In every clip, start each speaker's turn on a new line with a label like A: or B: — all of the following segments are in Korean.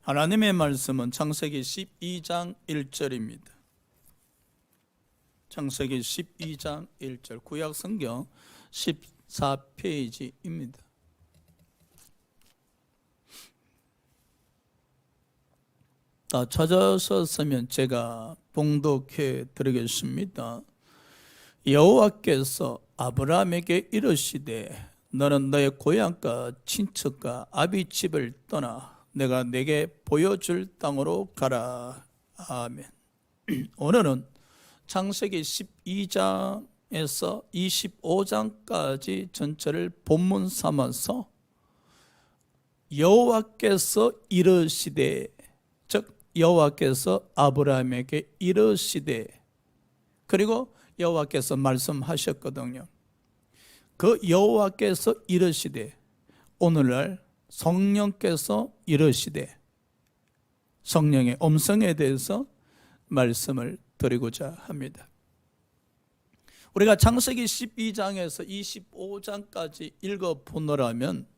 A: 하나님의 말씀은 창세기 12장 1절입니다. 창세기 12장 1절, 구약성경 14페이지입니다. 다 찾아섰으면 제가 봉독해 드리겠습니다. 여호와께서 아브라함에게 이르시되 너는 너의 고향과 친척과 아비 집을 떠나 내가 내게 보여줄 땅으로 가라. 아멘. 오늘은 창세기 12장에서 25장까지 전체를 본문 삼아서 여호와께서 이르시되, 즉 여호와께서 아브라함에게 이르시되, 그리고 여호와께서 말씀하셨거든요. 그 여호와께서 이르시되, 오늘날 성령께서 이르시되, 성령의 음성에 대해서 말씀을 드리고자 합니다. 우리가 창세기 12장에서 25장까지 읽어보노라면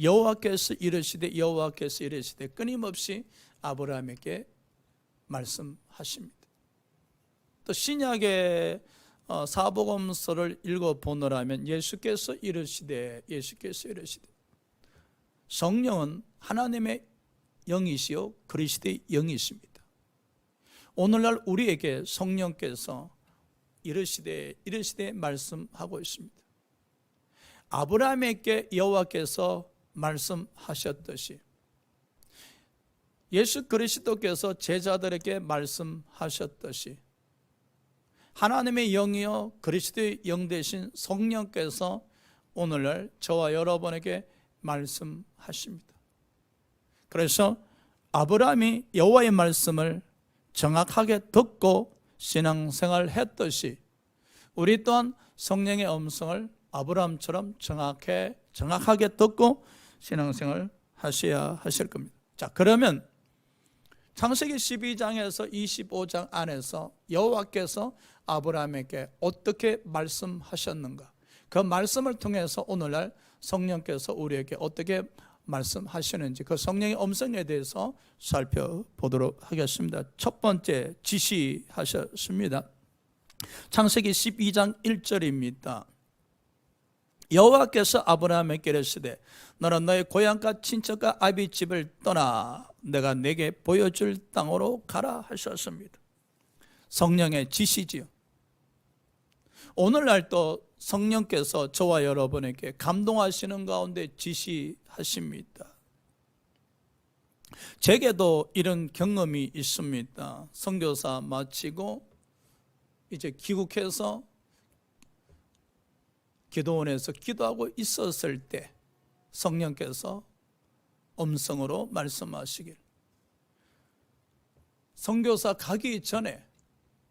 A: 여호와께서 이르시되 여호와께서 이르시되 끊임없이 아브라함에게 말씀하십니다. 또 신약의 사복음서를 읽어보노라면 예수께서 이르시되 성령은 하나님의 영이시요 그리스도의 영이십니다. 오늘날 우리에게 성령께서 이르시되 말씀하고 있습니다. 아브라함에게 여호와께서 말씀하셨듯이 예수 그리스도께서 제자들에게 말씀하셨듯이 하나님의 영이요 그리스도의 영 되신 성령께서 오늘날 저와 여러분에게 말씀하십니다. 그래서 아브라함이 여호와의 말씀을 정확하게 듣고 신앙생활을 했듯이 우리 또한 성령의 음성을 아브라함처럼 정확하게 듣고 신앙생활을 하셔야 하실 겁니다. 자, 그러면 창세기 12장에서 25장 안에서 여호와께서 아브라함에게 어떻게 말씀하셨는가? 그 말씀을 통해서 오늘날 성령께서 우리에게 어떻게 말씀하시는지 그 성령의 음성에 대해서 살펴보도록 하겠습니다. 첫 번째 지시하셨습니다. 창세기 12장 1절입니다. 여호와께서 아브라함에게 이르시되 너는 너의 고향과 친척과 아비 집을 떠나 내가 내게 보여줄 땅으로 가라 하셨습니다. 성령의 지시지요. 오늘날 또 성령께서 저와 여러분에게 감동하시는 가운데 지시하십니다. 제게도 이런 경험이 있습니다. 선교사 마치고 이제 귀국해서 기도원에서 기도하고 있었을 때 성령께서 음성으로 말씀하시길, 선교사 가기 전에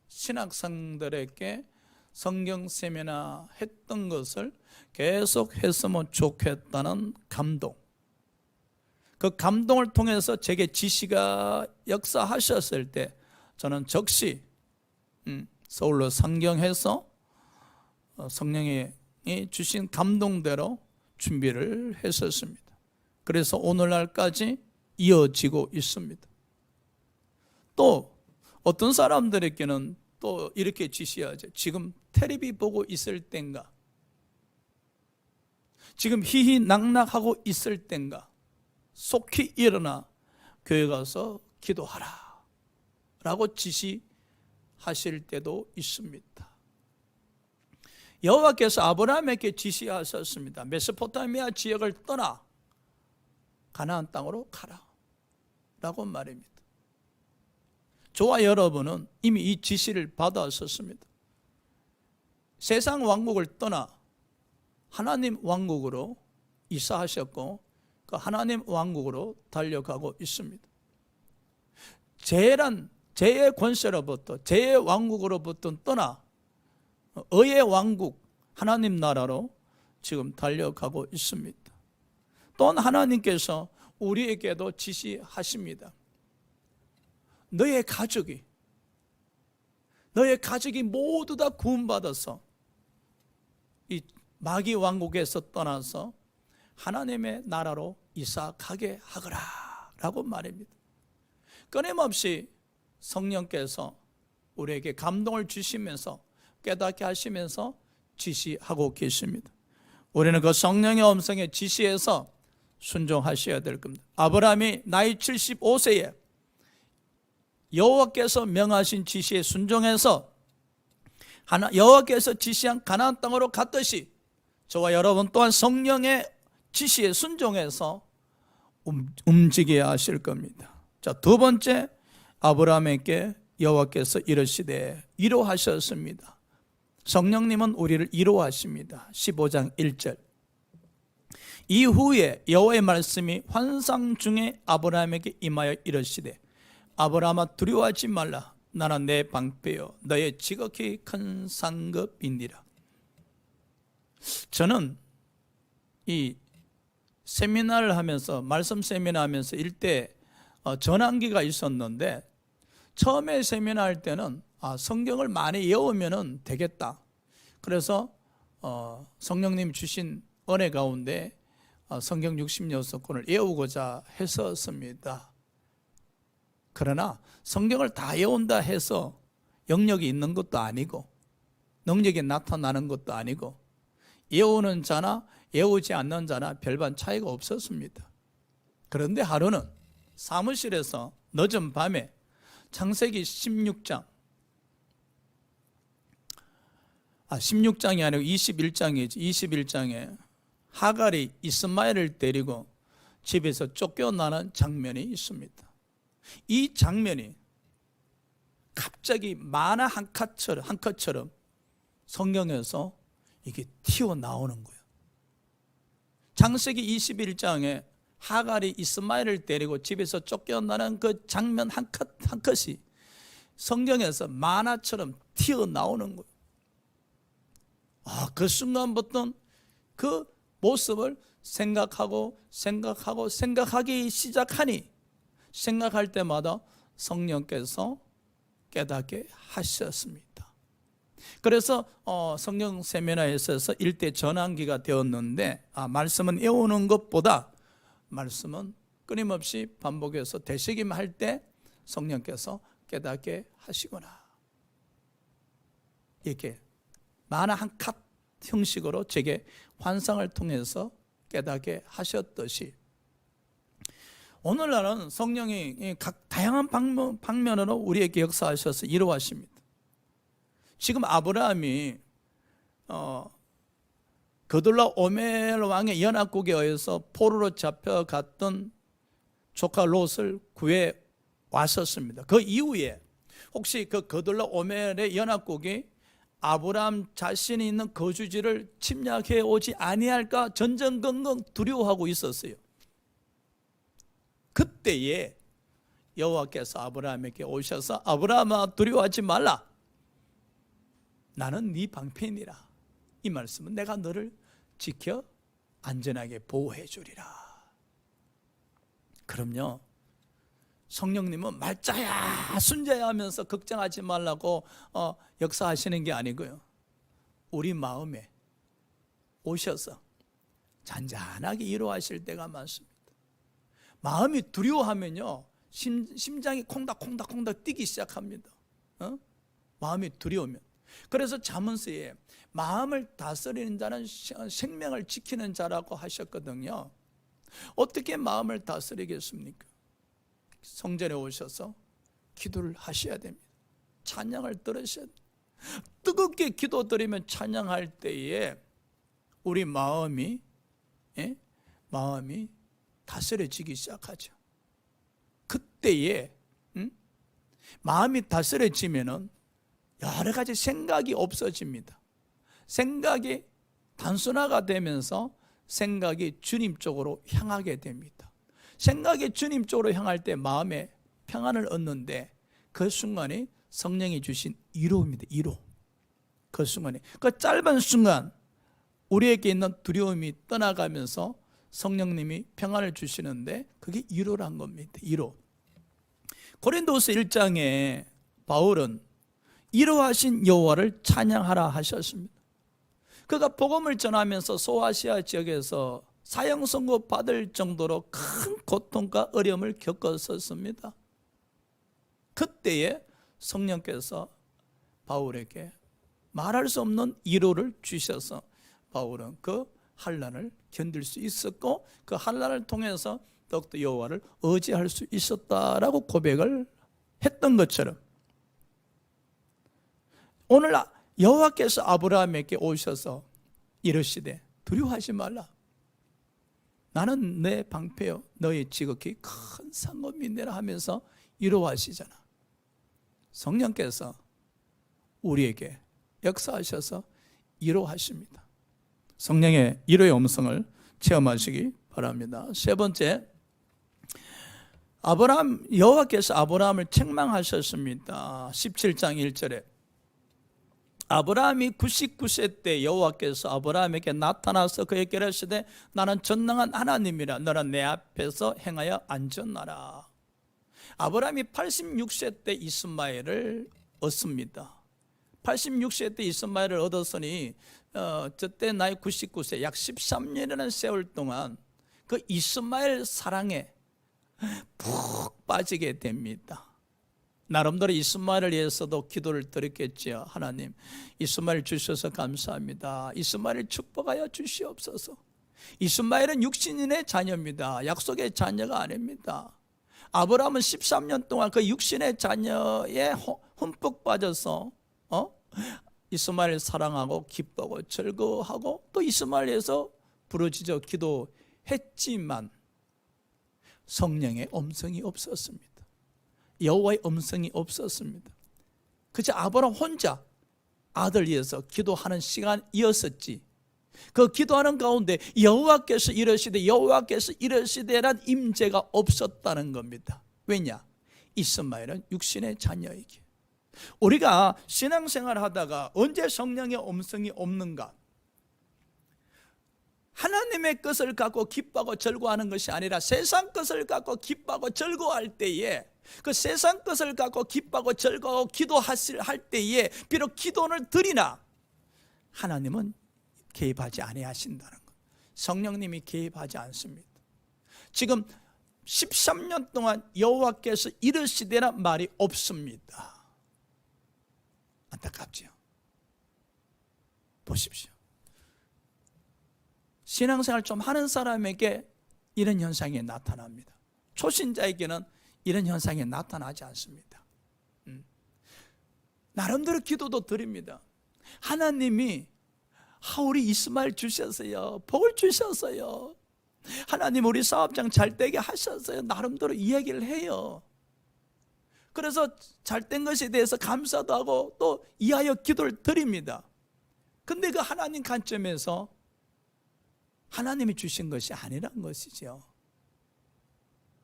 A: 신학생들에게 성경 세미나 했던 것을 계속 했으면 좋겠다는 감동, 그 감동을 통해서 제게 지시가 역사하셨을 때 저는 즉시 서울로 상경해서 성령이 주신 감동대로 준비를 했었습니다. 그래서 오늘날까지 이어지고 있습니다. 또 어떤 사람들에게는 또 이렇게 지시하죠. 지금 텔레비 보고 있을 땐가, 지금 희희낙낙하고 있을 땐가, 속히 일어나 교회 가서 기도하라 라고 지시하실 때도 있습니다. 여호와께서 아브라함에게 지시하셨습니다. 메소포타미아 지역을 떠나 가나안 땅으로 가라 라고 말입니다. 저와 여러분은 이미 이 지시를 받았었습니다. 세상 왕국을 떠나 하나님 왕국으로 이사하셨고 그 하나님 왕국으로 달려가고 있습니다. 죄의 권세로부터, 죄의 왕국으로부터 떠나 의의 왕국, 하나님 나라로 지금 달려가고 있습니다. 또한 하나님께서 우리에게도 지시하십니다. 너의 가족이 모두 다 구원받아서 이 마귀 왕국에서 떠나서 하나님의 나라로 이사 가게 하거라 라고 말입니다. 끊임없이 성령께서 우리에게 감동을 주시면서 깨닫게 하시면서 지시하고 계십니다. 우리는 그 성령의 음성에 지시해서 순종하셔야 될 겁니다. 아브라함이 나이 75세에 여호와께서 명하신 지시에 순종해서 여호와께서 지시한 가나안 땅으로 갔듯이 저와 여러분 또한 성령의 지시에 순종해서 움직여야 하실 겁니다. 자, 두 번째, 아브라함에게 여호와께서 이르시되 위로하셨습니다. 성령님은 우리를 위로하십니다. 15장 1절. 이후에 여호와의 말씀이 환상 중에 아브라함에게 임하여 이르시되 아브라함아 두려워하지 말라. 나는 내 방패요 너의 지극히 큰 상급이니라. 저는 이 세미나를 하면서 말씀 세미나 하면서 일대 전환기가 있었는데 처음에 세미나 할 때는 성경을 많이 외우면 되겠다. 그래서 성령님 주신 은혜 가운데 성경 66권을 외우고자 했었습니다. 그러나 성경을 다 외운다 해서 영역이 있는 것도 아니고 능력이 나타나는 것도 아니고 외우는 자나 외우지 않는 자나 별반 차이가 없었습니다. 그런데 하루는 사무실에서 늦은 밤에 창세기 16장이 아니고 21장이지. 21장에 하갈이 이스마엘을 데리고 집에서 쫓겨나는 장면이 있습니다. 이 장면이 갑자기 만화 한 컷처럼 성경에서 이게 튀어나오는 거예요. 창세기 21장에 하갈이 이스마엘을 데리고 집에서 쫓겨나는 그 장면 한 컷이 성경에서 만화처럼 튀어나오는 거예요. 그 순간부터 그 모습을 생각하기 시작하니 생각할 때마다 성령께서 깨닫게 하셨습니다. 그래서 성경 세미나에 있어서 일대 전환기가 되었는데 말씀은 외우는 것보다 말씀은 끊임없이 반복해서 되새김할 때 성령께서 깨닫게 하시구나. 이렇게 만화 한 컷 형식으로 제게 환상을 통해서 깨닫게 하셨듯이 오늘날은 성령이 각 다양한 방면으로 우리에게 역사하셔서 이루어하십니다. 지금 아브라함이 그돌라 오멜 왕의 연합국에 의해서 포로로 잡혀갔던 조카 롯을 구해 왔었습니다. 그 이후에 혹시 그 그돌라 오멜의 연합국이 아브라함 자신이 있는 거주지를 침략해 오지 아니할까 전전긍긍 두려워하고 있었어요. 그때에 여호와께서 아브라함에게 오셔서 아브라함아 두려워하지 말라. 나는 네 방패니라. 이 말씀은 내가 너를 지켜 안전하게 보호해 주리라. 그럼요, 성령님은 말자야 순자야 하면서 걱정하지 말라고 역사하시는 게 아니고요, 우리 마음에 오셔서 잔잔하게 위로하실 때가 많습니다. 마음이 두려워하면요 심장이 콩닥콩닥 뛰기 시작합니다. 마음이 두려우면. 그래서 잠언서에 마음을 다스리는 자는 생명을 지키는 자라고 하셨거든요. 어떻게 마음을 다스리겠습니까? 성전에 오셔서 기도를 하셔야 됩니다. 찬양을 들으셔야 됩니다. 뜨겁게 기도드리면 찬양할 때에 우리 마음이 다스려지기 시작하죠. 그때에 마음이 다스려지면은 여러 가지 생각이 없어집니다. 생각이 단순화가 되면서 생각이 주님 쪽으로 향하게 됩니다. 생각이 주님 쪽으로 향할 때 마음에 평안을 얻는데 그 순간이 성령이 주신 위로입니다. 위로. 그 순간에 그 짧은 순간 우리에게 있는 두려움이 떠나가면서 성령님이 평안을 주시는데 그게 위로란 겁니다. 위로. 고린도서 1장에 바울은 위로하신 여호와를 찬양하라 하셨습니다. 그가 복음을 전하면서 소아시아 지역에서 사형 선고 받을 정도로 큰 고통과 어려움을 겪었었습니다. 그때에 성령께서 바울에게 말할 수 없는 위로를 주셔서 바울은 그 환난을 견딜 수 있었고 그 환난을 통해서 더욱더 여호와를 의지할 수 있었다라고 고백을 했던 것처럼 오늘 여호와께서 아브라함에게 오셔서 이르시되 두려워하지 말라. 나는 내 방패요 너희 지극히 큰 상급인내라 하면서 위로하시잖아. 성령께서 우리에게 역사하셔서 위로하십니다. 성령의 위로의 음성을 체험하시기 바랍니다. 세 번째, 여호와께서 아브라함을 책망하셨습니다. 17장 1절에 아브라함이 99세 때 여호와께서 아브라함에게 나타나서 그에게 이르시되 나는 전능한 하나님이라 너는 내 앞에서 행하여 안전하라. 아브라함이 86세 때 이스마엘을 얻습니다. 86세 때 이스마엘을 얻었으니 저때 나이 99세 약 13년이라는 세월 동안 그 이스마엘 사랑에 푹 빠지게 됩니다. 나름대로 이스마엘을 위해서도 기도를 드렸겠지요. 하나님 이스마엘 주셔서 감사합니다. 이스마엘을 축복하여 주시옵소서. 이스마엘은 육신의 자녀입니다. 약속의 자녀가 아닙니다. 아브라함은 13년 동안 그 육신의 자녀에 흠뻑 빠져서 이스마엘을 사랑하고 기뻐하고 즐거워하고 또 이스마엘을 위해서 부르짖어 기도했지만 성령의 음성이 없었습니다. 여호와의 음성이 없었습니다. 그저 아브라함 혼자 아들 위해서 기도하는 시간이었었지. 그 기도하는 가운데 여호와께서 이르시되란 임재가 없었다는 겁니다. 왜냐? 이스마엘은 육신의 자녀이기에. 우리가 신앙생활 하다가 언제 성령의 음성이 없는가? 하나님의 것을 갖고 기뻐하고 즐거워하는 것이 아니라 세상 것을 갖고 기뻐하고 즐거워할 때에 그 세상 것을 갖고 기뻐하고 즐거워하고 기도할 때에 비록 기도를 드리나 하나님은 개입하지 아니하신다는 것. 성령님이 개입하지 않습니다. 지금 13년 동안 여호와께서 이르시되란 말이 없습니다. 안타깝죠. 보십시오. 신앙생활 좀 하는 사람에게 이런 현상이 나타납니다. 초신자에게는 이런 현상이 나타나지 않습니다. 나름대로 기도도 드립니다. 하나님이 우리 이스마엘 주셨어요. 복을 주셨어요. 하나님 우리 사업장 잘 되게 하셨어요. 나름대로 이야기를 해요. 그래서 잘 된 것에 대해서 감사도 하고 또 이하여 기도를 드립니다. 근데 그 하나님 관점에서 하나님이 주신 것이 아니란 것이죠.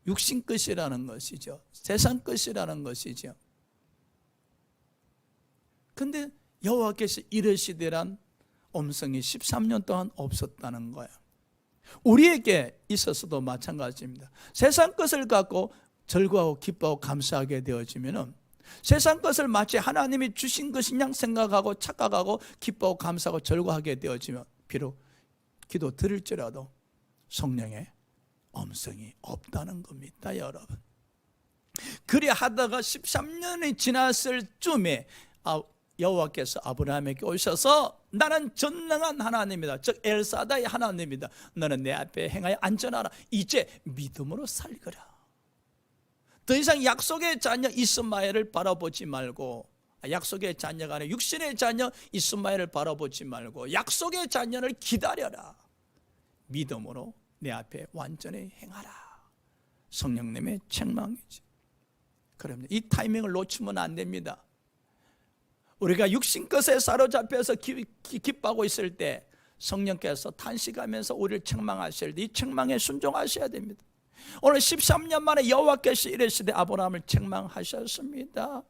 A: 육신 것이라는 것이죠. 세상 것이라는 것이죠. 근데 여호와께서 이르시되란 음성이 13년 동안 없었다는 거예요. 우리에게 있어서도 마찬가지입니다. 세상 것을 갖고 즐거워하고 기뻐하고 감사하게 되어지면은 세상 것을 마치 하나님이 주신 것이냐 생각하고 착각하고 기뻐하고 감사하고 즐거워하게 되어지면 비록 기도 드릴지라도 성령의 음성이 없다는 겁니다, 여러분. 그리 하다가 13년이 지났을 쯤에 여호와께서 아브라함에게 오셔서 나는 전능한 하나님이다. 즉 엘사다의 하나님이다. 너는 내 앞에 행하여 안전하라. 이제 믿음으로 살거라. 더 이상 약속의 자녀 이스마엘을 바라보지 말고, 약속의 자녀가 아니라 육신의 자녀 이스마엘을 바라보지 말고 약속의 자녀를 기다려라. 믿음으로 내 앞에 완전히 행하라. 성령님의 책망이지. 그러면 이 타이밍을 놓치면 안 됩니다. 우리가 육신 것에 사로잡혀서 기뻐하고 있을 때 성령께서 탄식하면서 우리를 책망하실 때 이 책망에 순종하셔야 됩니다. 오늘 13년 만에 여호와께서 이르시되 아브라함을 책망하셨습니다.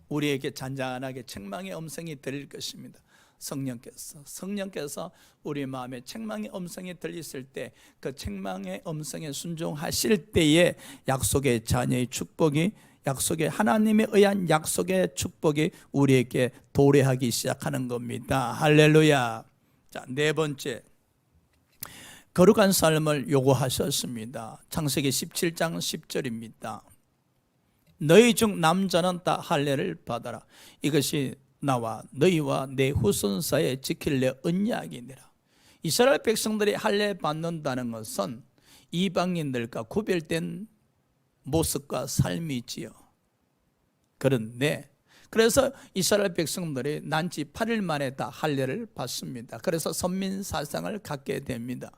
A: 우리에게 잔잔하게 책망의 음성이 들릴 것입니다. 성령께서 우리 마음에 책망의 음성이 들렸을 때 그 책망의 음성에 순종하실 때에 약속의 자녀의 축복이, 약속의 하나님에 의한 약속의 축복이 우리에게 도래하기 시작하는 겁니다. 할렐루야. 자, 네 번째, 거룩한 삶을 요구하셨습니다. 창세기 17장 10절입니다. 너희 중 남자는 다 할례를 받아라. 이것이 나와 너희와 내 후손 사이에 지킬 내 언약이니라. 이스라엘 백성들이 할례 받는다는 것은 이방인들과 구별된 모습과 삶이지요. 그런데 그래서 이스라엘 백성들이 난지 8일 만에 다 할례를 받습니다. 그래서 선민 사상을 갖게 됩니다.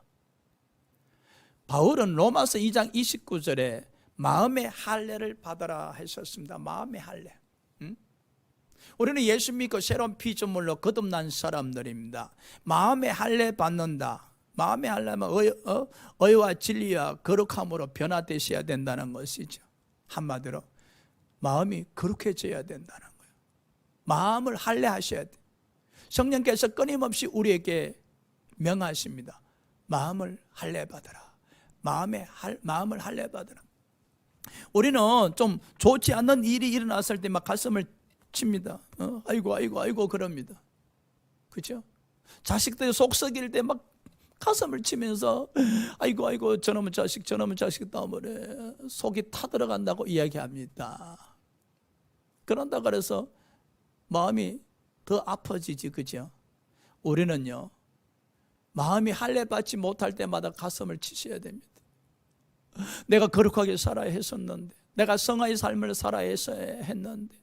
A: 바울은 로마서 2장 29절에 마음의 할례를 받아라 하셨습니다. 마음의 할례. 우리는 예수 믿고 새로운 피조물로 거듭난 사람들입니다. 마음의 할례 받는다. 마음의 할례는 의와 진리와 거룩함으로 변화되셔야 된다는 것이죠. 한마디로 마음이 거룩해져야 된다는 거예요. 마음을 할례하셔야 돼요. 성령께서 끊임없이 우리에게 명하십니다. 마음을 할례 받아라. 마음을 할례 받아라. 우리는 좀 좋지 않는 일이 일어났을 때 막 가슴을 칩니다. 아이고 그럽니다. 그렇죠? 자식들이 속 썩일 때 막 가슴을 치면서 아이고 저놈의 자식 때문에 속이 타들어간다고 이야기합니다. 그런다 그래서 마음이 더 아파지지, 그죠? 우리는요, 마음이 할례 받지 못할 때마다 가슴을 치셔야 됩니다. 내가 거룩하게 살아야 했었는데, 내가 성화의 삶을 살아야 했는데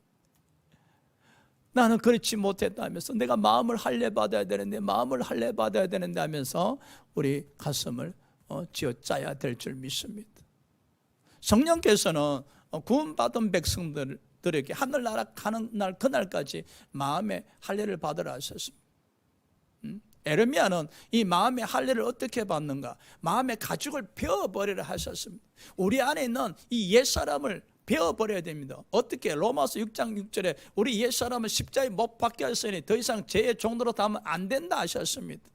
A: 나는 그렇지 못했다면서 내가 마음을 할례 받아야 되는데 하면서 우리 가슴을 쥐어짜야 될 줄 믿습니다. 성령께서는 구원받은 백성들에게 하늘나라 가는 날 그날까지 마음의 할례를 받으라 하셨습니다. 에르미야는 이 마음의 할례를 어떻게 받는가? 마음의 가죽을 베어버리라 하셨습니다. 우리 안에 있는 이 옛사람을 베어버려야 됩니다. 어떻게? 로마서 6장 6절에 우리 옛사람은 십자가에 못 박혔으니 더 이상 죄의 종로로 가면 안 된다 하셨습니다.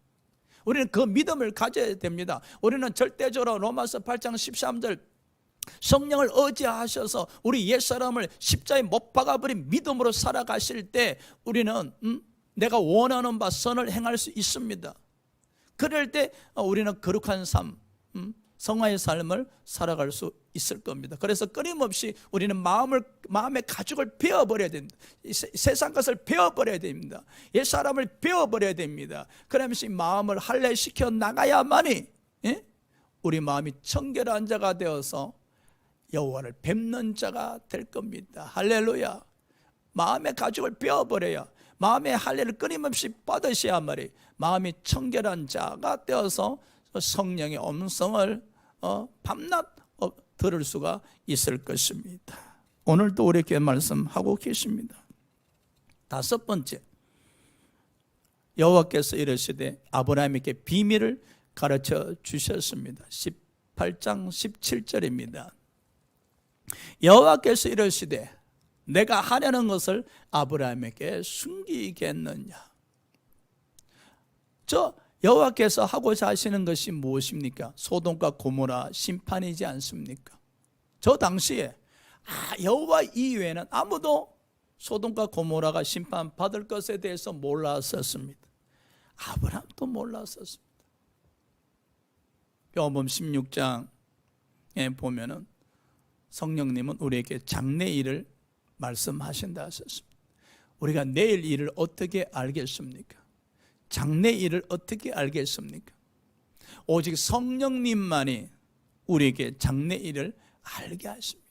A: 우리는 그 믿음을 가져야 됩니다. 우리는 절대적으로 로마서 8장 13절 성령을 의지하셔서 우리 옛사람을 십자가에 못 박아버린 믿음으로 살아가실 때 우리는 내가 원하는 바 선을 행할 수 있습니다. 그럴 때 우리는 거룩한 삶, 성화의 삶을 살아갈 수 있을 겁니다. 그래서 끊임없이 우리는 마음의 가죽을 베어버려야 됩니다. 세상 것을 베어버려야 됩니다. 옛사람을 베어버려야 됩니다. 그러면서 이 마음을 할례시켜 나가야만이 우리 마음이 청결한 자가 되어서 여호와를 뵙는 자가 될 겁니다. 할렐루야. 마음의 가죽을 베어버려야 마음의 할례를 끊임없이 받으셔야만이 마음이 청결한 자가 되어서 성령의 음성을 밤낮 들을 수가 있을 것입니다. 오늘도 우리에게 말씀하고 계십니다. 다섯 번째, 여호와께서 이르시되 아브라함에게 비밀을 가르쳐 주셨습니다. 18장 17절입니다. 여호와께서 이르시되 내가 하려는 것을 아브라함에게 숨기겠느냐. 여호와께서 하고자 하시는 것이 무엇입니까? 소돔과 고모라 심판이지 않습니까? 저 당시에 여호와 이외에는 아무도 소돔과 고모라가 심판받을 것에 대해서 몰랐었습니다. 아브라함도 몰랐었습니다. 요한복음 16장에 보면은 성령님은 우리에게 장래일을 말씀하신다 하셨습니다. 우리가 내일 일을 어떻게 알겠습니까? 장래일을 어떻게 알겠습니까? 오직 성령님만이 우리에게 장래일을 알게 하십니다.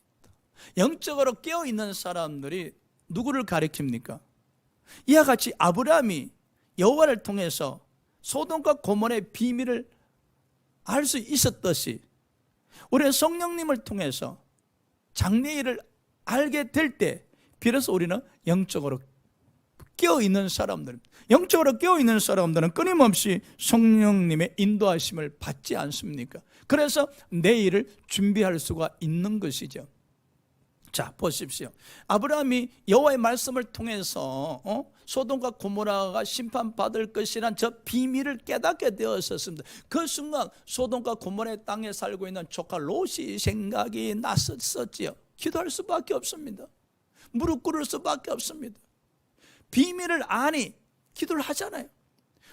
A: 영적으로 깨어있는 사람들이 누구를 가리킵니까? 이와 같이 아브라함이 여호와를 통해서 소돔과 고모라의 비밀을 알 수 있었듯이 우리는 성령님을 통해서 장래일을 알게 될 때 비로소 우리는 영적으로 깨어있는 사람들, 영적으로 깨어있는 사람들은 끊임없이 성령님의 인도하심을 받지 않습니까? 그래서 내일을 준비할 수가 있는 것이죠. 자, 보십시오. 아브라함이 여호와의 말씀을 통해서 소돔과 고모라가 심판받을 것이란 저 비밀을 깨닫게 되었었습니다. 그 순간 소돔과 고모라의 땅에 살고 있는 조카 롯이 생각이 났었지요. 기도할 수밖에 없습니다. 무릎 꿇을 수밖에 없습니다. 비밀을 아니 기도를 하잖아요.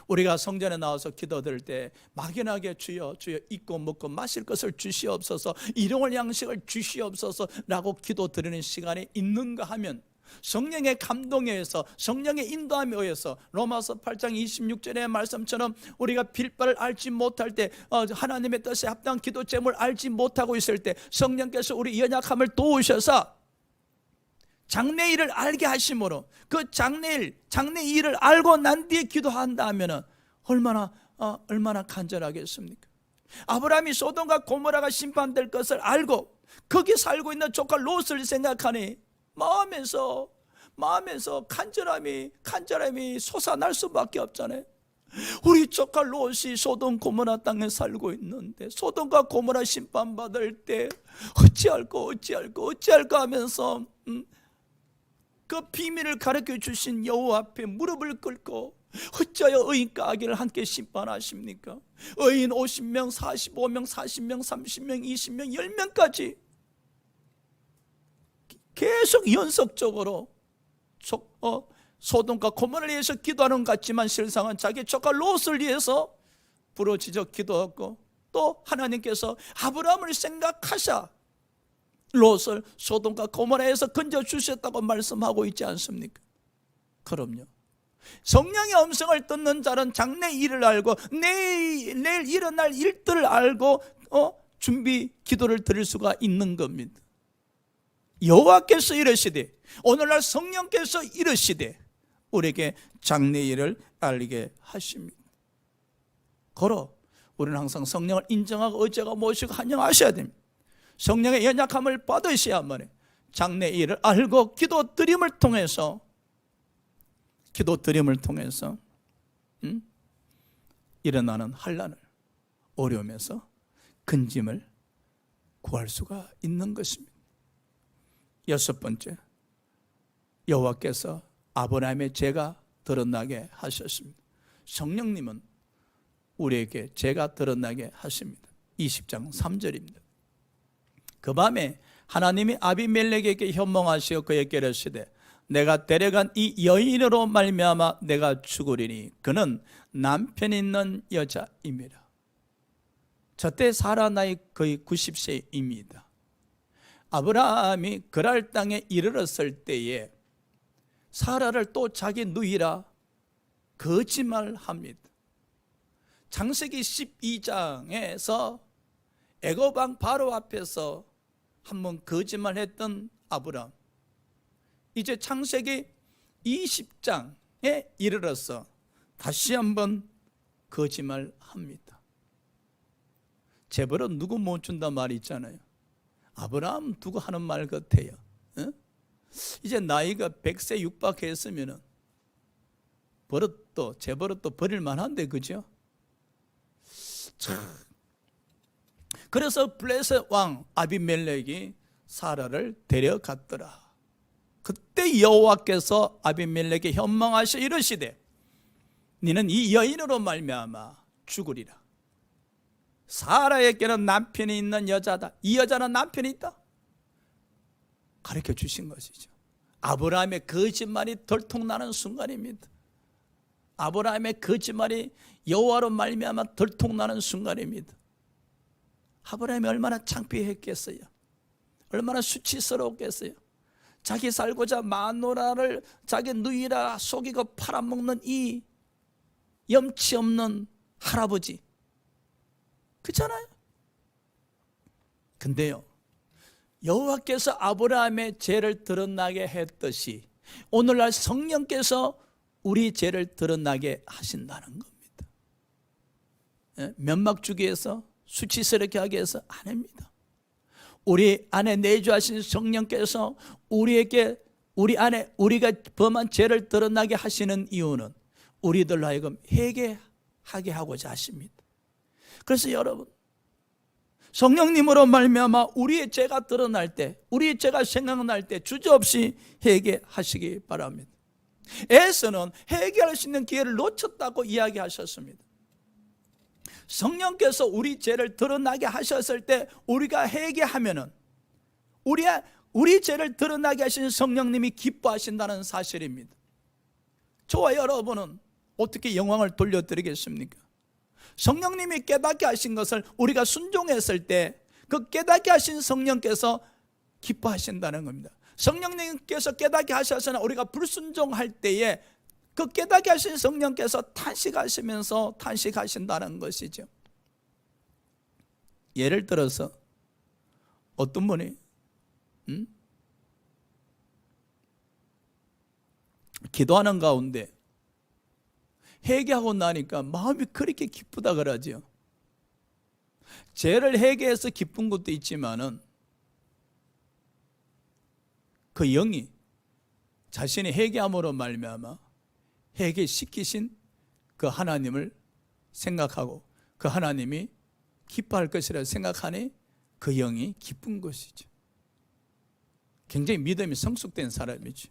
A: 우리가 성전에 나와서 기도드릴 때 막연하게 주여 주여 잊고 먹고 마실 것을 주시옵소서, 일용할 양식을 주시옵소서 라고 기도드리는 시간이 있는가 하면 성령의 감동에 의해서, 성령의 인도함에 의해서 로마서 8장 26절의 말씀처럼 우리가 빌바를 알지 못할 때, 하나님의 뜻에 합당한 기도 제목을 알지 못하고 있을 때 성령께서 우리 연약함을 도우셔서 장래일을 알게 하심으로 그 장래일을 알고 난 뒤에 기도한다 하면 얼마나 간절하겠습니까? 아브라함이 소돔과 고모라가 심판될 것을 알고 거기 살고 있는 조카 롯을 생각하니 마음에서 간절함이 솟아날 수밖에 없잖아요. 우리 조카 롯이 소돔 고모라 땅에 살고 있는데 소돔과 고모라 심판받을 때 어찌할까 하면서 그 비밀을 가르쳐 주신 여호와 앞에 무릎을 꿇고 어찌하여 의인과 악인을 함께 심판하십니까? 의인 50명, 45명, 40명, 30명, 20명, 10명까지 계속 연속적으로 소돔과 고모라를 위해서 기도하는 것 같지만 실상은 자기 조카 롯을 위해서 부르짖어 기도하고, 또 하나님께서 아브라함을 생각하사 롯을 소돔과 고모라에서 건져주셨다고 말씀하고 있지 않습니까? 그럼요. 성령의 음성을 듣는 자는 장래 일을 알고 내일 일어날 일들을 알고 준비 기도를 드릴 수가 있는 겁니다. 여호와께서 이르시되, 오늘날 성령께서 이르시되 우리에게 장래 일을 알게 하십니다. 걸어 우리는 항상 성령을 인정하고 의지하고 모시고 환영하셔야 됩니다. 성령의 연약함을 받으셔야만 장래 일을 알고 기도드림을 통해서 일어나는 환난을, 어려움에서 근짐을 구할 수가 있는 것입니다. 여섯 번째, 여호와께서 아브라함의 죄가 드러나게 하셨습니다. 성령님은 우리에게 죄가 드러나게 하십니다. 20장 3절입니다. 그 밤에 하나님이 아비멜렉에게 현몽하시어 그에게 이르시되, 내가 데려간 이 여인으로 말미암아 내가 죽으리니 그는 남편 있는 여자입니다. 저때 사라 나이 거의 90세입니다. 아브라함이 그랄 땅에 이르렀을 때에 사라를 또 자기 누이라 거짓말합니다. 창세기 12장에서 애굽 왕 바로 앞에서 한번 거짓말했던 아브라함, 이제 창세기 20장에 이르러서 다시 한번 거짓말합니다. 재벌은 누구 못 준다 말이 있잖아요. 아브라함 두고 하는 말 같아요. 이제 나이가 100세 육박했으면 재버릇도 버릴 만한데, 그죠? 그래서 블레셋 왕 아비멜렉이 사라를 데려갔더라. 그때 여호와께서 아비멜렉에게 현몽하셔 이르시되, 너는 이 여인으로 말미암아 죽으리라. 사라에게는 남편이 있는 여자다. 이 여자는 남편이 있다. 가르쳐 주신 것이죠. 아브라함의 거짓말이 덜통나는 순간입니다. 아브라함의 거짓말이 여호와로 말미암아 덜통나는 순간입니다. 아브라함이 얼마나 창피했겠어요. 얼마나 수치스러웠겠어요. 자기 살고자 마누라를 자기 누이라 속이고 팔아먹는 이 염치 없는 할아버지, 그렇잖아요. 근데요, 여호와께서 아브라함의 죄를 드러나게 했듯이 오늘날 성령께서 우리 죄를 드러나게 하신다는 겁니다. 면막 주기 위해서, 수치스럽게 하기 위해서 아닙니다. 우리 안에 내주하신 성령께서 우리 안에 우리가 범한 죄를 드러나게 하시는 이유는 우리들로 하여금 회개하게 하고자 하십니다. 그래서 여러분, 성령님으로 말미암아 우리의 죄가 드러날 때, 우리의 죄가 생각날 때 주저없이 회개하시기 바랍니다. 에서는 회개할 수 있는 기회를 놓쳤다고 이야기하셨습니다. 성령께서 우리 죄를 드러나게 하셨을 때 우리가 회개하면은 우리 죄를 드러나게 하신 성령님이 기뻐하신다는 사실입니다. 저와 여러분은 어떻게 영광을 돌려드리겠습니까? 성령님이 깨닫게 하신 것을 우리가 순종했을 때 그 깨닫게 하신 성령께서 기뻐하신다는 겁니다. 성령님께서 깨닫게 하셔서는 우리가 불순종할 때에 그 깨닫게 하신 성령께서 탄식하시면서 탄식하신다는 것이죠. 예를 들어서 어떤 분이 기도하는 가운데 회개하고 나니까 마음이 그렇게 기쁘다 그러죠. 죄를 회개해서 기쁜 것도 있지만은 그 영이 자신이 회개함으로 말미암아 회개시키신 그 하나님을 생각하고 그 하나님이 기뻐할 것이라 생각하니 그 영이 기쁜 것이죠. 굉장히 믿음이 성숙된 사람이죠.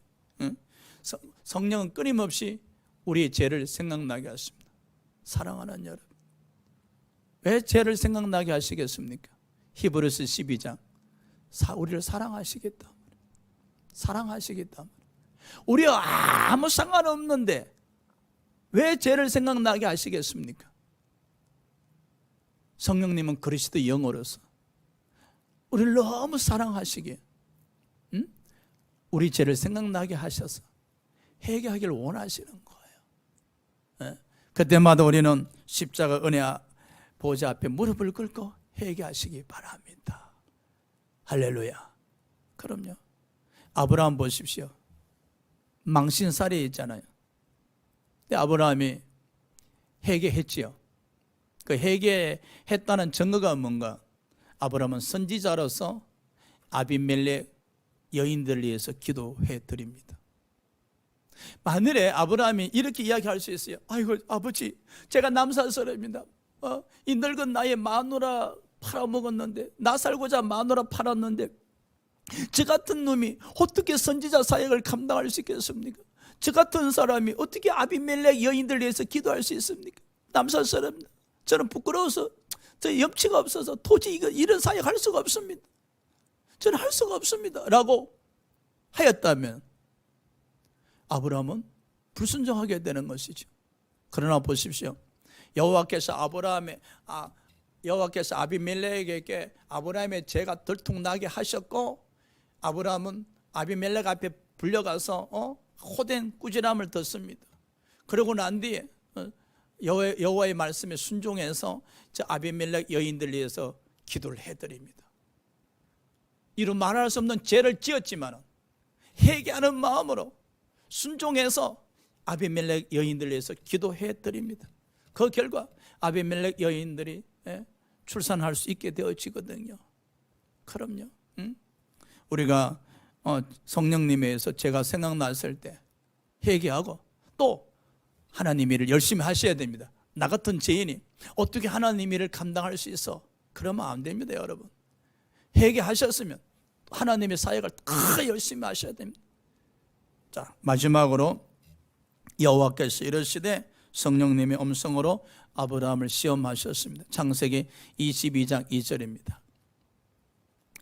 A: 성령은 끊임없이 우리의 죄를 생각나게 하십니다. 사랑하는 여러분, 왜 죄를 생각나게 하시겠습니까? 히브리서 12장 우리를 사랑하시겠다. 사랑하시겠다. 우리가 아무 상관없는데 왜 죄를 생각나게 하시겠습니까? 성령님은 그리스도 영으로서 우리를 너무 사랑하시기에 우리 죄를 생각나게 하셔서 회개하기를 원하시는 거예요. 그때마다 우리는 십자가 은혜 보좌 앞에 무릎을 꿇고 회개하시기 바랍니다. 할렐루야. 그럼요. 아브라함 보십시오. 망신살이 있잖아요. 근데 아브라함이 회개했지요. 그 회개했다는 증거가 뭔가? 아브라함은 선지자로서 아비멜렉 여인들을 위해서 기도해 드립니다. 만일에 아브라함이 이렇게 이야기할 수 있어요. 아이고 아버지, 제가 남산 사람입니다. 이 늙은 나이에 마누라 팔아먹었는데, 나 살고자 마누라 팔았는데 저 같은 놈이 어떻게 선지자 사역을 감당할 수 있겠습니까? 저 같은 사람이 어떻게 아비멜렉 여인들 위해서 기도할 수 있습니까? 남산 사람입니다. 저는 부끄러워서, 저 염치가 없어서 도저히 이런 사역 할 수가 없습니다. 저는 할 수가 없습니다 라고 하였다면 아브라함은 불순종하게 되는 것이죠. 그러나 보십시오. 여호와께서 아비멜렉에게 아브라함의 죄가 들통나게 하셨고, 아브라함은 아비멜렉 앞에 불려가서 호된 꾸지람을 듣습니다. 그러고 난 뒤에 여호와의 말씀에 순종해서 저 아비멜렉 여인들 위해서 기도를 해드립니다. 이루 말할 수 없는 죄를 지었지만 회개하는 마음으로 순종해서 아비멜렉 여인들 위해서 기도해드립니다. 그 결과 아비멜렉 여인들이 출산할 수 있게 되어지거든요. 그럼요. 우리가 성령님에 의해서 제가 생각났을 때 회개하고 또 하나님 일을 열심히 하셔야 됩니다. 나 같은 죄인이 어떻게 하나님 일을 감당할 수 있어? 그러면 안 됩니다, 여러분. 회개하셨으면 하나님의 사역을 더 열심히 하셔야 됩니다. 자, 마지막으로 여호와께서 이르시되 성령님의 음성으로 아브라함을 시험하셨습니다. 창세기 22장 2절입니다.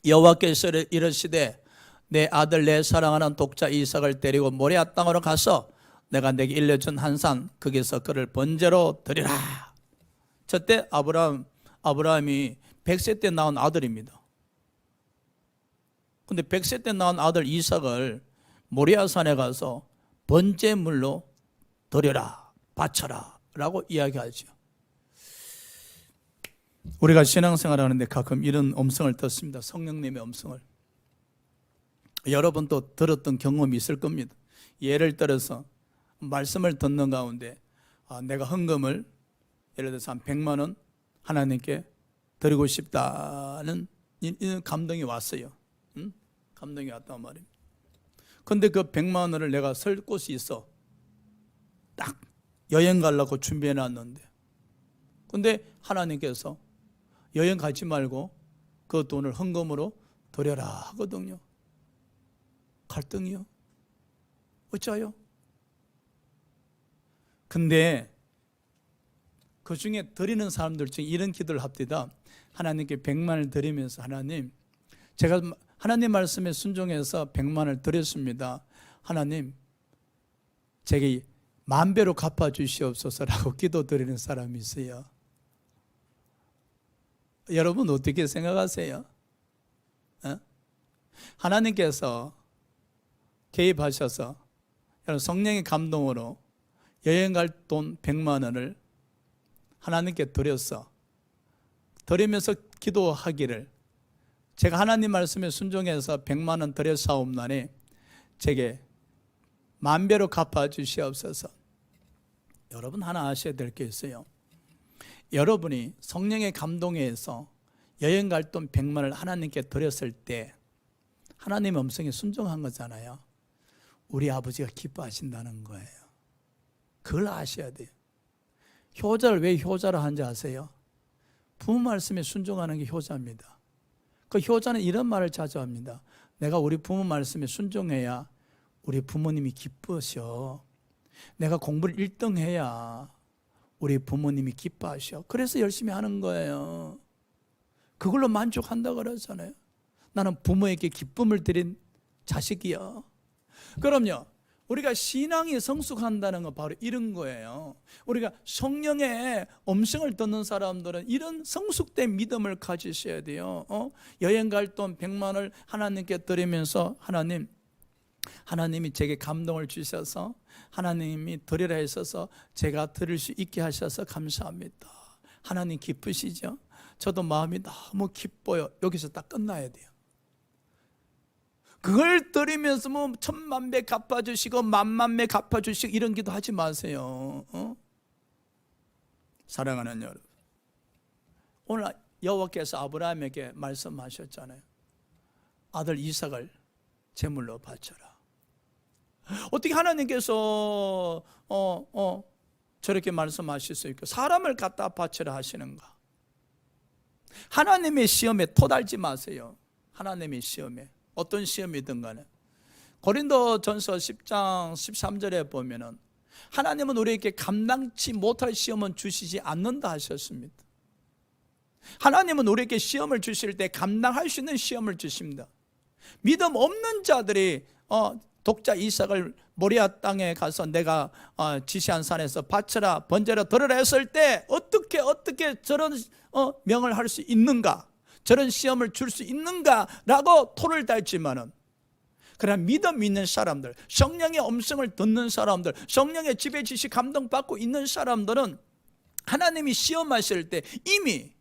A: 여호와께서 이르시되 내 아들 내 사랑하는 독자 이삭을 데리고 모리아 땅으로 가서 내가 내게 일러준 한 산 거기서 그를 번제로 드리라. 저때 아브라함이 100세 때 낳은 아들입니다. 근데 100세 때 낳은 아들 이삭을 모리아 산에 가서 번제물로 드려라, 바쳐라 라고 이야기하죠. 우리가 신앙생활 하는데 가끔 이런 음성을 듣습니다. 성령님의 음성을. 여러분도 들었던 경험이 있을 겁니다. 예를 들어서 말씀을 듣는 가운데 내가 헌금을 예를 들어서 한 100만 원 하나님께 드리고 싶다는 이런 감동이 왔어요. 감동이 왔단 말입니다. 그런데 그 100만 원을 내가 쓸 곳이 있어. 딱 여행 가려고 준비해 놨는데, 근데 하나님께서 여행 가지 말고 그 돈을 헌금으로 드려라 하거든요. 갈등이요. 어쩌요? 근데 그 중에 드리는 사람들 중에 이런 기도를 합니다. 하나님께 100만을 드리면서, 하나님, 제가 하나님 말씀에 순종해서 100만을 드렸습니다. 하나님, 제게 만배로 갚아주시옵소서라고 기도드리는 사람이 있어요. 여러분 어떻게 생각하세요? 하나님께서 개입하셔서 성령의 감동으로 여행 갈 돈 100만 원을 하나님께 드리면서 기도하기를, 제가 하나님 말씀에 순종해서 100만 원 드렸사옵나니 제게 만배로 갚아주시옵소서. 여러분 하나 아셔야 될 게 있어요. 여러분이 성령의 감동에 의해서 여행 갈 돈 100만 원을 하나님께 드렸을 때 하나님의 음성에 순종한 거잖아요. 우리 아버지가 기뻐하신다는 거예요. 그걸 아셔야 돼요. 효자를 왜 효자로 한지 아세요? 부모 말씀에 순종하는 게 효자입니다. 그 효자는 이런 말을 자주 합니다. 내가 우리 부모 말씀에 순종해야 우리 부모님이 기쁘셔. 내가 공부를 1등 해야 우리 부모님이 기뻐하셔. 그래서 열심히 하는 거예요. 그걸로 만족한다 그러잖아요. 나는 부모에게 기쁨을 드린 자식이야. 그럼요, 우리가 신앙이 성숙한다는 건 바로 이런 거예요. 우리가 성령의 음성을 듣는 사람들은 이런 성숙된 믿음을 가지셔야 돼요. 여행 갈 돈 100만 원을 하나님께 드리면서 하나님이 제게 감동을 주셔서 하나님이 드리라 하셔서 제가 드릴 수 있게 하셔서 감사합니다. 하나님 기쁘시죠? 저도 마음이 너무 기뻐요. 여기서 딱 끝나야 돼요. 그걸 드리면서 뭐 10,000,000배 갚아주시고 10,000,000배 갚아주시고 이런 기도 하지 마세요. 사랑하는 여러분, 오늘 여호와께서 아브라함에게 말씀하셨잖아요. 아들 이삭을 제물로 바쳐라. 어떻게 하나님께서 저렇게 말씀하실 수 있고 사람을 갖다 바쳐라 하시는가? 하나님의 시험에 토달지 마세요. 하나님의 시험에, 어떤 시험이든 간에. 고린도전서 10장 13절에 보면은 하나님은 우리에게 감당치 못할 시험은 주시지 않는다 하셨습니다. 하나님은 우리에게 시험을 주실 때 감당할 수 있는 시험을 주십니다. 믿음 없는 자들이 독자 이삭을 모리아 땅에 가서 내가 지시한 산에서 바쳐라, 번제로 드려라 했을 때 어떻게 저런 명을 할 수 있는가, 저런 시험을 줄 수 있는가라고 토를 달지만은, 그러나 믿음 있는 사람들, 성령의 음성을 듣는 사람들, 성령의 지배 지시 감동받고 있는 사람들은 하나님이 시험하실 때 이미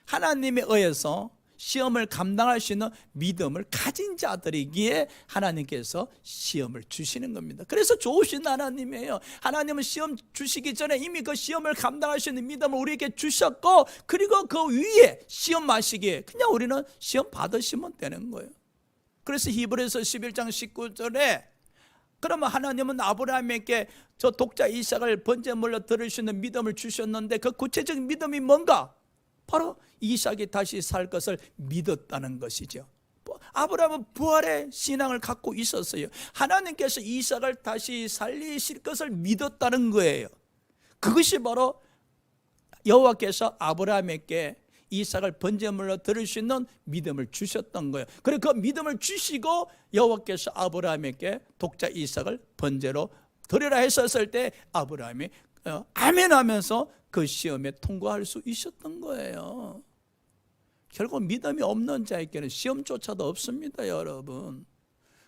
A: 하나님에 의해서 시험을 감당할 수 있는 믿음을 가진 자들이기에 하나님께서 시험을 주시는 겁니다. 그래서 좋으신 하나님이에요. 하나님은 시험 주시기 전에 이미 그 시험을 감당할 수 있는 믿음을 우리에게 주셨고, 그리고 그 위에 시험 마시기에 그냥 우리는 시험 받으시면 되는 거예요. 그래서 히브리서 11장 19절에 그러면 하나님은 아브라함에게 저 독자 이삭을 번제물로 드릴 수 있는 믿음을 주셨는데 그 구체적인 믿음이 뭔가? 바로 이삭이 다시 살 것을 믿었다는 것이죠. 아브라함은 부활의 신앙을 갖고 있었어요. 하나님께서 이삭을 다시 살리실 것을 믿었다는 거예요. 그것이 바로 여호와께서 아브라함에게 이삭을 번제물로 드릴 수 있는 믿음을 주셨던 거예요. 그리고 그 믿음을 주시고 여호와께서 아브라함에게 독자 이삭을 번제로 드리라 했었을 때 아브라함이 아멘 하면서 그 시험에 통과할 수 있었던 거예요. 결국 믿음이 없는 자에게는 시험조차도 없습니다, 여러분.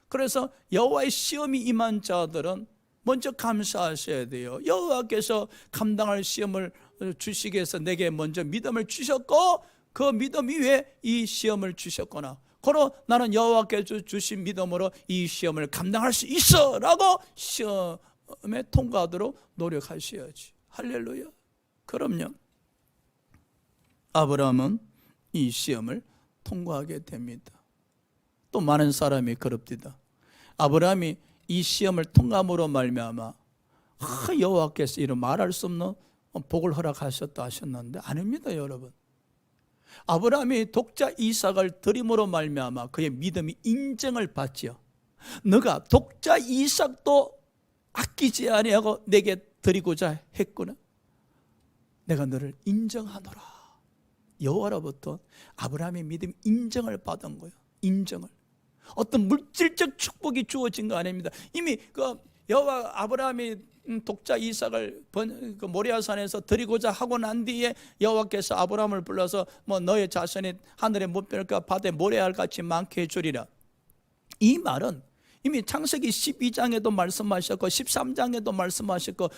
A: 그래서 여호와의 시험이 임한 자들은 먼저 감사하셔야 돼요. 여호와께서 감당할 시험을 주시기 위해서 내게 먼저 믿음을 주셨고 그 믿음 위에 이 시험을 주셨구나. 그러 나는 여호와께서 주신 믿음으로 이 시험을 감당할 수 있어 라고 시험에 통과하도록 노력하셔야지. 할렐루야. 그럼요. 아브라함은 이 시험을 통과하게 됩니다. 또 많은 사람이 그럽니다. 아브라함이 이 시험을 통과함으로 말미암아 여호와께서 이런 말할 수 없는 복을 허락하셨다 하셨는데 아닙니다, 여러분. 아브라함이 독자 이삭을 드림으로 말미암아 그의 믿음이 인정을 받지요. 너가 독자 이삭도 아끼지 아니하고 내게 드리고자 했구나. 내가 너를 인정하노라. 여호와로부터 아브라함의 믿음 인정을 받은 거예요. 인정을. 어떤 물질적 축복이 주어진 거 아닙니다. 이미 그 여호와 아브라함이 독자 이삭을 그 모리아산에서 드리고자 하고 난 뒤에 여호와께서 아브라함을 불러서 뭐 너의 자손이 하늘의 못별과 바다의 모래알 같이 많게 해주리라. 이 말은 이미 창세기 12장에도 말씀하셨고 13장에도 말씀하셨고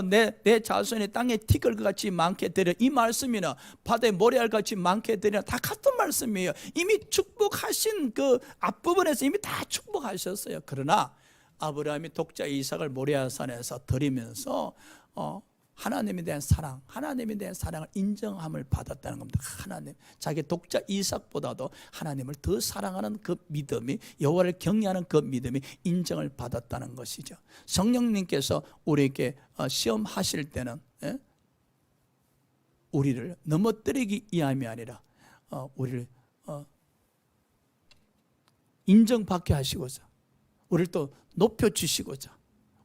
A: 내 자손이 땅에 티끌 같이 많게 되리라. 이 말씀이나 바다의 모래알 같이 많게 되리라 다 같은 말씀이에요. 이미 축복하신 그 앞부분에서 이미 다 축복하셨어요. 그러나 아브라함이 독자 이삭을 모리아산에서 드리면서 하나님에 대한 사랑, 하나님에 대한 사랑을 인정함을 받았다는 겁니다. 하나님, 자기 독자 이삭보다도 하나님을 더 사랑하는 그 믿음이, 여호와를 경외하는 그 믿음이 인정을 받았다는 것이죠. 성령님께서 우리에게 시험하실 때는 우리를 넘어뜨리기 위함이 아니라 우리를 인정받게 하시고자, 우리를 또 높여주시고자,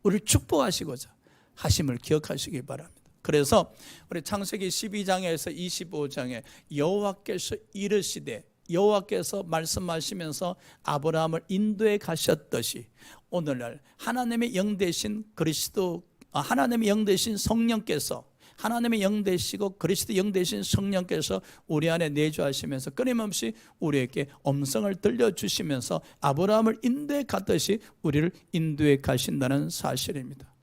A: 우리를 축복하시고자 하심을 기억하시기 바랍니다. 그래서 우리 창세기 12장에서 25장에 여호와께서 이르시되, 여호와께서 말씀하시면서 아브라함을 인도해 가셨듯이 오늘날 하나님의 영 되신 그리스도, 하나님의 영 되신 성령께서, 하나님의 영 되시고 그리스도 영 되신 성령께서 우리 안에 내주하시면서 끊임없이 우리에게 음성을 들려주시면서 아브라함을 인도해 갔듯이 우리를 인도해 가신다는 사실입니다.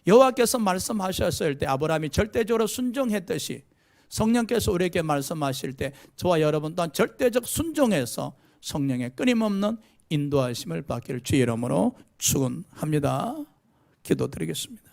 A: 여호와께서 말씀하셨을 때 아브라함이 절대적으로 순종했듯이 성령께서 우리에게 말씀하실 때 저와 여러분 또한 절대적 순종해서 성령의 끊임없는 인도하심을 받기를 주의 이름으로 축원합니다. 기도드리겠습니다.